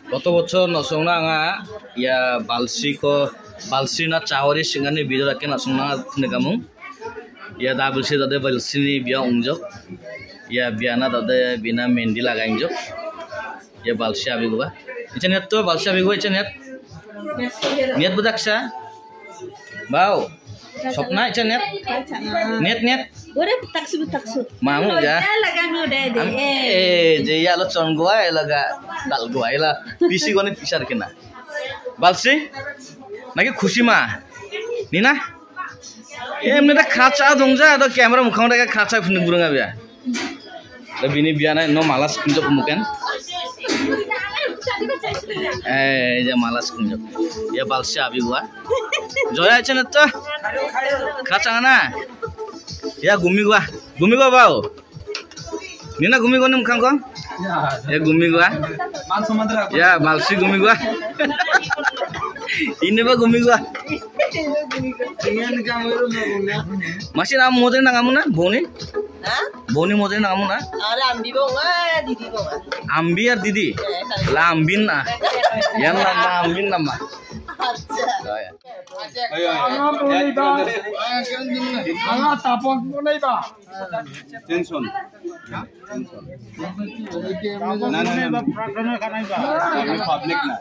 Kota bocor nasongna nga ya balsi na chawari singani bidor akin nasongna negamung ya da balsi dade balsi ni biya ungjok ya biana dade bina mendi lagainjok ya balsi abigoba icha net to balsi abigoba icha net budaksa bau sopna icha net Ore taksu. Mamu ya. Lagano de. Je ya lo chon gua laga dal gua la pisi gone pisar kena. Balsi nagi khushi ma. Nina. Emne da khacha dongja da camera mukhang da khacha phune burunga bia. Da bini biana no malas kunjok muken. Je malas kunjok. Ya balsi abi gua. Joya chena to. Khacha na. Ya gumi gua bau. Nina gumi gua nih mukhang ko? Ya gumi gua. Ya balsi gumi gua. Ini ba gumi gua. Masih nama modern na kamu na? Boni? Boni modern na kamu na? Ada ambi bonga, didi bonga. Ambi ar didi? Lambin na. Yang nama ambin nama. Tension. Public na.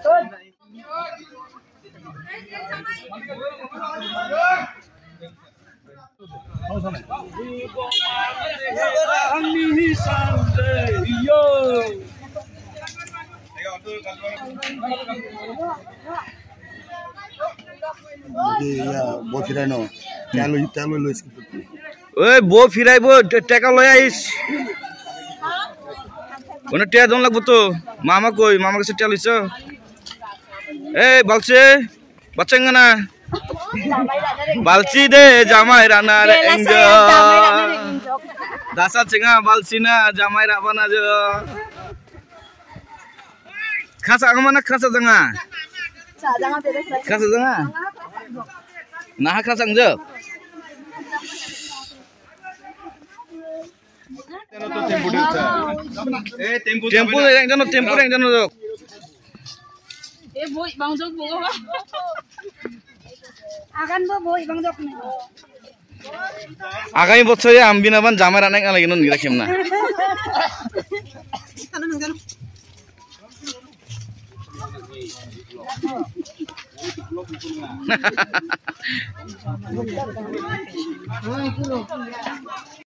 Bo firai no telo lo iski Oi bo firai bo teka loy ais Kono tia don lagbo to mama ke setia liso balci baceng na balci de jamai rana re engjo dasa cenga balci na jamai ra bana jo khasa mana khasa janga nah khasa ngjo tempo yang jano jok Boy bang jok bunga ba? Akan boy bang jok nih. Agami bocor ya ambin aban jamai ra nang lagi non gira kemna.